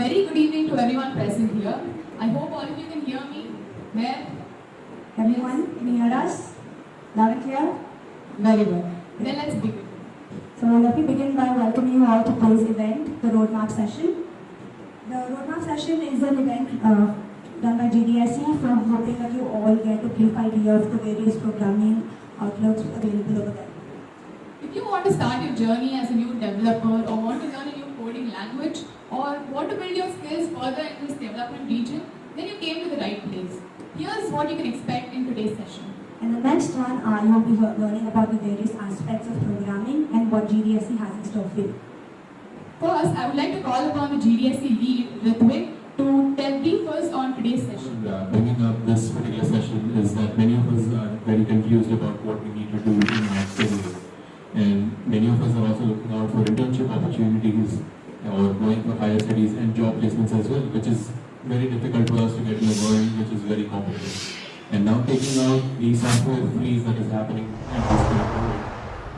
very good evening to everyone present here. I hope all of you can hear me. Where? Everyone, can you hear us? Loud and clear? Very well. Then let's begin. So let me begin by welcoming you all to today's event, the Roadmap Session. The Roadmap Session is an event done by GDSE from hoping that you all get a brief idea of the various programming outlooks available over there. If you want to start your journey as a new developer or want to learn a new coding language or want to build your skills further in this development region, then you came to the right place. Here's what you can expect in today's session. And the next one, you will be learning about the various aspects of programming and what GDSE has in store for you. First, I would like to call upon the GDSE lead, Ritvik, to brief us on today's session. Bringing up this particular session is that many of us are very confused about what we need to do in our career. And many of us are also looking out for internship opportunities or going for higher studies and job placements as well, which is very difficult for us to get in a world which is very competitive. And now taking out the software freeze that is happening in this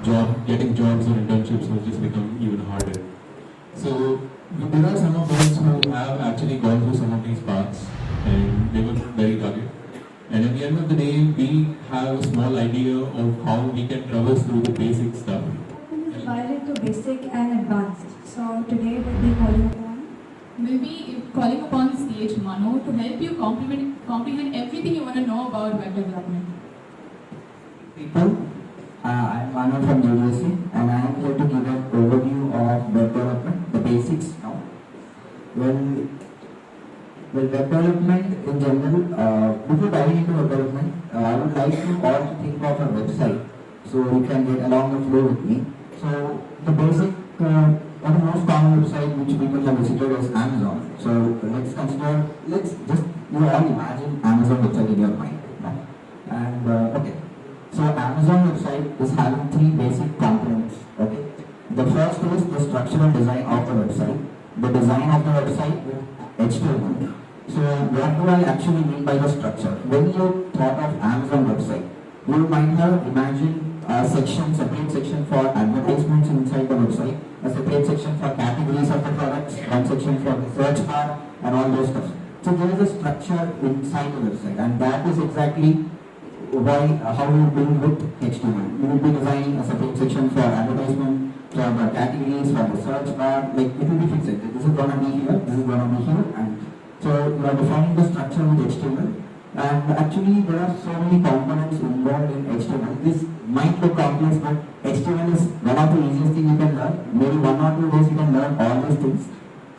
current getting jobs or internships has just become even harder. So there are some of us who have actually gone through some of these paths and they were very rugged. And at the end of the day, we have a small idea of how we can traverse through the basic stuff. It's divided into basic and advanced. So today we'll be calling upon stage Mano to help you comprehend everything you want to know about web development. People, I'm Mano from GDSE and I am here to give an overview of web development, the basics now. Well, web development in general, before diving into web development, I would like you all to think of a website so you can get along the flow with me. So the basic, one of the most common website which people have visited is Amazon. So let's just, you all imagine Amazon website in your mind. No? And okay, so Amazon website is having three basic components. Okay, the first is the structural design of the website, the design of the website with HTML. So what do I actually mean by the structure? When you thought of Amazon website, you might have imagined a separate section for advertisements inside the website, a separate section for categories of the products, one section for the search bar and all those stuff. So there is a structure inside the website and that is exactly how you build with HTML. You will be designing a separate section for advertisement, for the categories, for the search bar, like it will be fixed. This is gonna be here, this is gonna be here, and so you are defining the structure with HTML. And actually there are so many components involved in HTML. This might look complex, but HTML is one of the easiest things you can learn. Maybe 1 or 2 days you can learn all these things.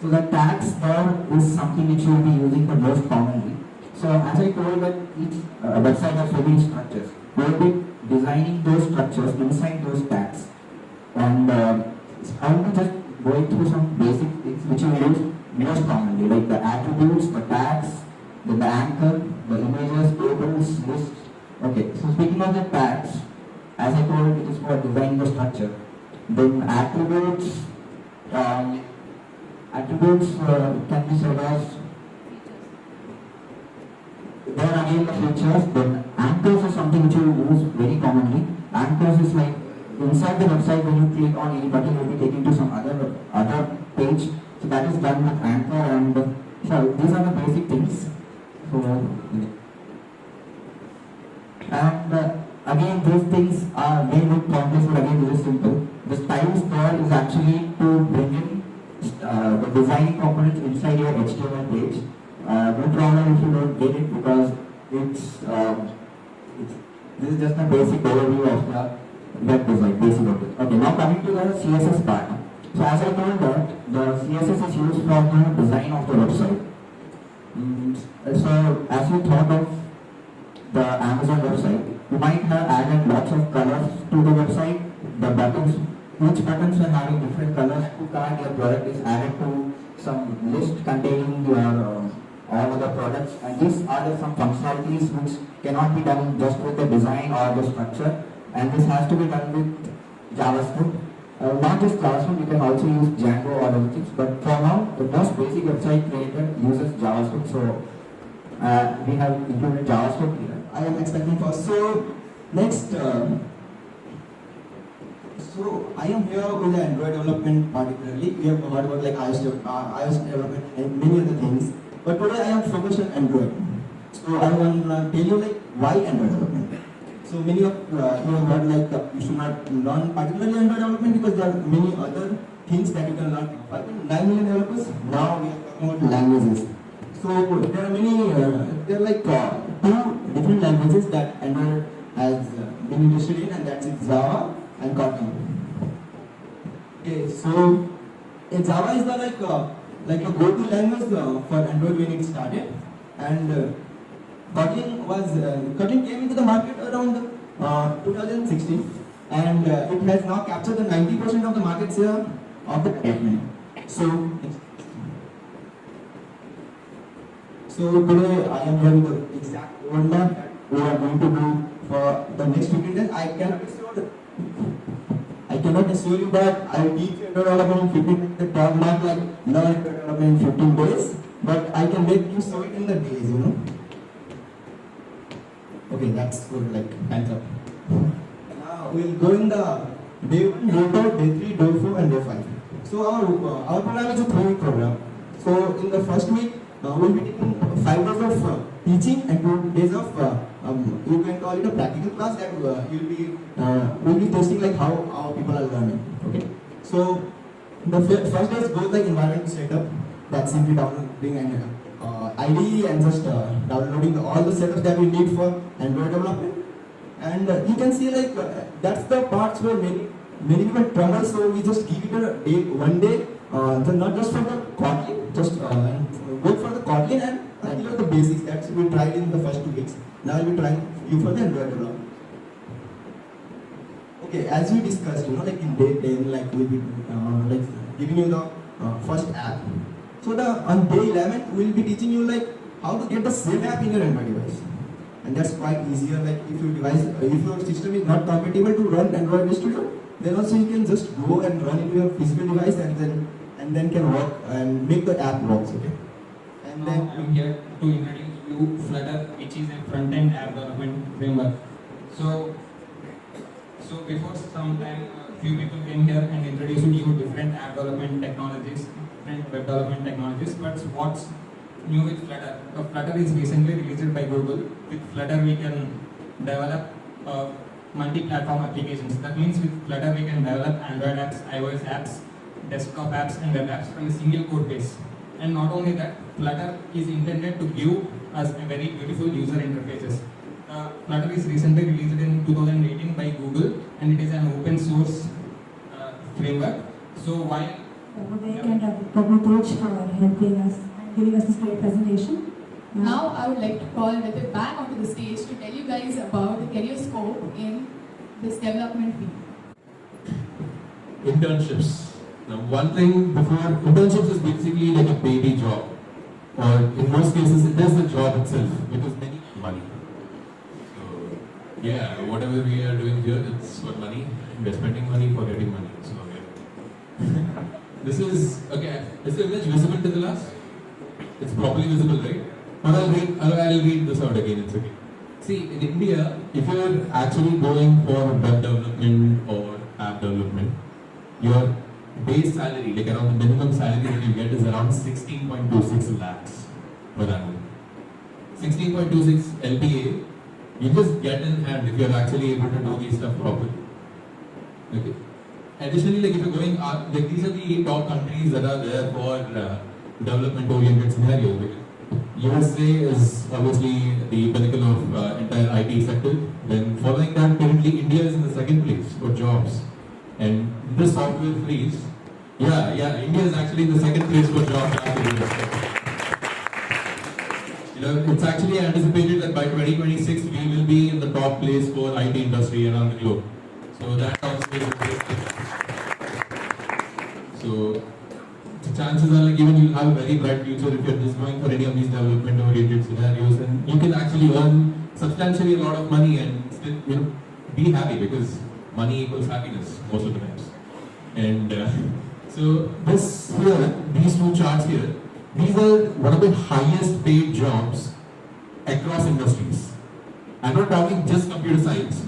So the tags there is something which you will be using the most commonly. So as I told that each website has so many structures. We will be designing those structures inside those tags. And I will be just going through some basic things which you use most commonly, like the attributes, the tags, then the anchor, the images, tables, lists. Okay, so speaking of the tags, as I told, it is for designing the structure. Then attributes, can be said as, then again the features. Then anchors is something which you use very commonly. Anchors is like inside the website when you click on any button, you will be taken to some other page. So that is done with anchor, and so these are the basic things. So, and again these things may look complex, but again this is simple. The styles there is actually to bring in the designing components inside your HTML page. No problem if you don't get it, because this is just a basic overview of the web design, basic of it. Okay, now coming to the CSS part. So as I told that, the CSS is used for the design of the website. So as you thought of the Amazon website, you might have added lots of colors to the website. The buttons, each buttons are having different colors. To card your product is added to some list containing your all other products, and these are some functionalities which cannot be done just with the design or the structure, and this has to be done with JavaScript. Not just JavaScript, you can also use Django or other things, but for now, the most basic website creator uses JavaScript, so we have included JavaScript here. I am expecting for. So next, So I am here with the Android development particularly. We have heard about like iOS development and many other things. But today I am focused on Android. So I want to tell you like why Android development. So many of you have heard like you should not learn particularly Android development because there are many other things that you can learn. 9 million developers. Now we are talking about languages. So there are many, there are like two different languages that Android has been interested in, and that's Java and Kotlin. Okay, so Java is the like a go-to language for Android when it started, and Kotlin came into the market around 2016, and it has now captured the 90% of the market share of the development. So today I am here with the exact roadmap that we are going to do for the next 15 days. I cannot assure you that I will teach Android development in 15 days, not like learn Android development in 15 days, but I can make you show it in the days, you know. Okay, that's good, like hands up. Now we'll go in the day 1, day 2, day 3, day 4 and day 5. So our program is a 3-week program. So in the first week, we'll be taking 5 days of teaching and 2 days of you can call it a practical class that we'll be testing like how people are learning. Okay. So the first day goes like environment setup. That's simply downloading an IDE and just downloading all the setups that we need for Android development. And you can see like that's the parts where many people trouble. So we just give it a day, 1 day. So not just for the Kotlin, just go for the Kotlin and clear the basics that we tried in the first 2 weeks. Now we'll be trying you for the Android development. Okay, as we discussed, you know, like in day 10, like we'll be like giving you the first app. So on day 11, we'll be teaching you like how to get the same app in your Android device, and that's quite easier. Like if your system is not compatible to run Android Studio, then also you can just go and run it in your physical device and then can work and make the app work. Okay. And then I'm here to introduce you Flutter, which is a front-end app development framework. So before some time, few people came here and introduced you different app development technologies, different web development technologies. But what's new with Flutter? Flutter is recently released by Google. With Flutter, we can develop multi-platform applications. That means with Flutter, we can develop Android apps, iOS apps, desktop apps, and web apps from a single code base. And not only that, Flutter is intended to give us a very beautiful user interfaces. Flutter is recently released in 2018 by Google, and it is an open source framework. So while Uday and Prabhudev for helping us and giving us this great presentation. Now I would like to call Ritik back onto the stage to tell you guys about the career scope in this development field. Internships. Now, one thing before, internships is basically like a baby job, or in most cases it is the job itself because many money. So yeah, whatever we are doing here, it's for money. We're spending money for getting money. So yeah. This is okay. Is the image visible to the last? It's properly visible, right? But I'll read this out again. It's okay. See, in India, if you're actually going for web development or app development, your base salary, like around the minimum salary that you get, is around 16.26 lakhs per annum. 16.26 LPA, you just get in hand if you're actually able to do these stuff properly. Okay. Additionally, like if you're going, like these are the top countries that are there for development-oriented scenarios. USA is obviously the pinnacle of entire IT sector. Then following that, currently India is in the second place for jobs. And this software freeze, India is actually in the second place for jobs. You know, it's actually anticipated that by 2026 we will be in the top place for IT industry around the globe. So that obviously is a great thing. So the chances are like even you'll have a very bright future if you're just going for any of these development oriented scenarios, and you can actually earn substantially a lot of money and still be happy because money equals happiness most of the times. And so this here, these two charts here, these are one of the highest paid jobs across industries. I'm not talking just computer science.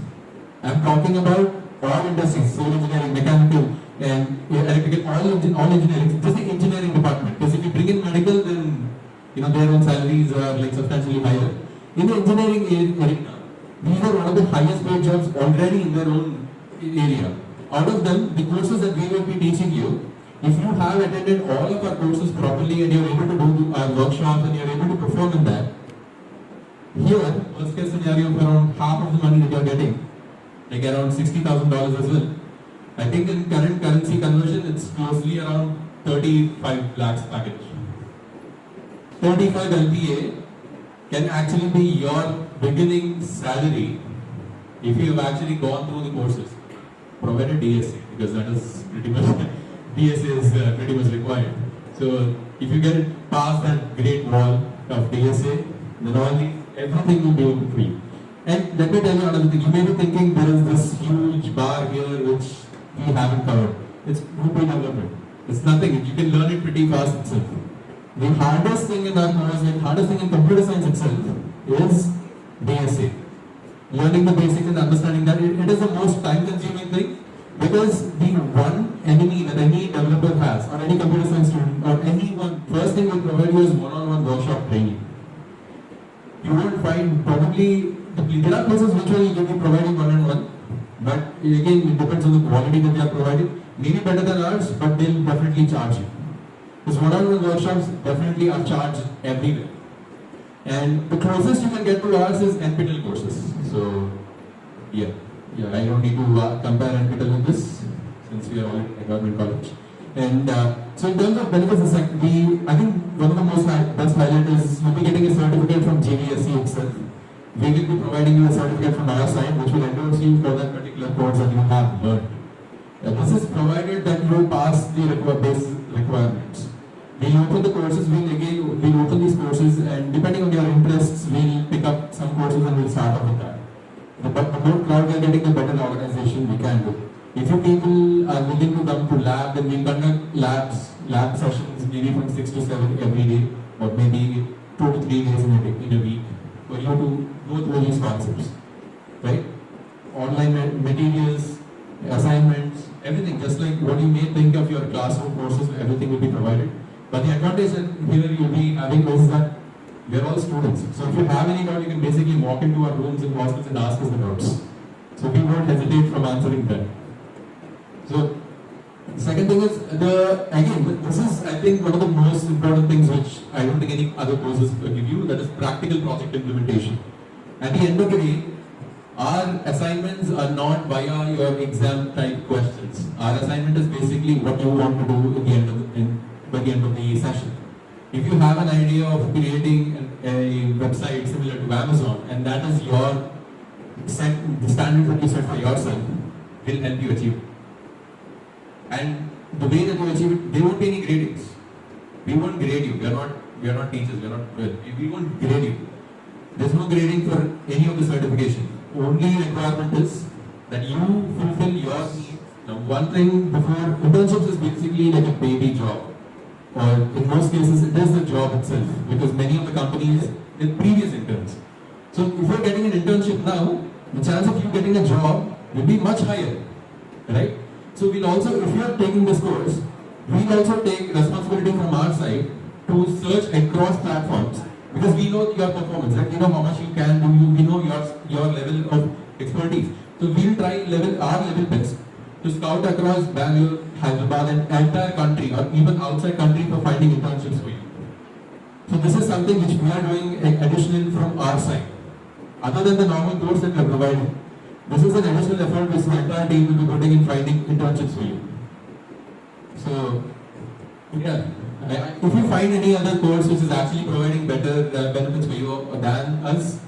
I'm talking about all industries, civil engineering, mechanical, and electrical, all engineering, just the engineering department. Because if you bring in medical, then their own salaries are like substantially higher. In the engineering arena, these are one of the highest paid jobs already in their own area. Out of them, the courses that we will be teaching you, if you have attended all of our courses properly and you're able to do our workshops and you're able to perform in that, here, worst case scenario of around half of the money that you're getting, like around $60,000 as well. I think in current currency conversion, it's closely around 35 lakhs package. 35 LPA can actually be your beginning salary if you have actually gone through the courses, provided DSA, because that is pretty much DSA is pretty much required. So if you get it past that great wall of DSA, then everything will be open for you. And let me tell you another thing. You may be thinking there is this huge bar here which we haven't covered. It's Ruby development. It's nothing. You can learn it pretty fast itself. The hardest thing in our course, the hardest thing in computer science itself is DSA. Learning the basics and understanding that it is the most time-consuming thing, because the one enemy that any developer has, or any computer science student, or anyone, first thing we provide you is one-on-one workshop training. You won't find probably, there are places which will be providing one-on-one, but again it depends on the quality that they are providing. Maybe better than ours, but they'll definitely charge you. Because one-on-one workshops definitely are charged everywhere. And the closest you can get to ours is NPTEL courses. So, yeah, I don't need to compare NPTEL with this, since we are all at government college. And so in terms of benefits, I think one of the most best highlight is you'll be getting a certificate from JDSC itself. We will be providing you a certificate from our side, which will endorse you for that particular course that you have learned. This is provided that you pass the basic requirements. We'll open the courses, we'll open these courses, and depending on your interests, we'll pick up some courses and we'll start off with that. The more crowd we are getting, the better organization we can do. If you people are willing to come to lab, then we'll conduct lab sessions maybe from 6 to 7 every day, or maybe 2 to 3 days in a week, for you to go through these concepts, right? Online materials, assignments, everything, just like what you may think of your classroom courses, everything will be provided. But the advantage here you'll be having is that we are all students. So if you have any doubt, you can basically walk into our rooms and hostels and ask us the doubts. So we won't hesitate from answering them. So second thing is, this is I think one of the most important things which I don't think any other courses give you, that is practical project implementation. At the end of the day, our assignments are not via your exam type questions. Our assignment is basically what you want to do by the end of the session. If you have an idea of creating a website similar to Amazon, and that is your the standard that you set for yourself, will help you achieve it. And the way that you achieve it, there won't be any gradings. We won't grade you. We are not teachers. We won't grade you. There's no grading for any of the certification. Only requirement is that you fulfill your need. Now, one thing before, internships is basically like a baby job. Or in most cases, it is the job itself, because many of the companies are previous interns. So if you're getting an internship now, the chance of you getting a job will be much higher, right? So we'll also, if you are taking this course, we'll also take responsibility from our side to search across platforms, because we know your performance, right? We know how much you can do, we know your level of expertise. So we'll try our level best to scout across Bangalore, Hyderabad, and entire country, or even outside country, for finding internships for you. So this is something which we are doing additional from our side. Other than the normal course that we are providing, this is an additional effort which the entire team will be putting in finding internships for you. So, yeah, if you find any other course which is actually providing better benefits for you than us,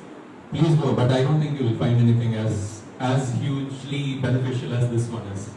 please go. But I don't think you will find anything as hugely beneficial as this one is.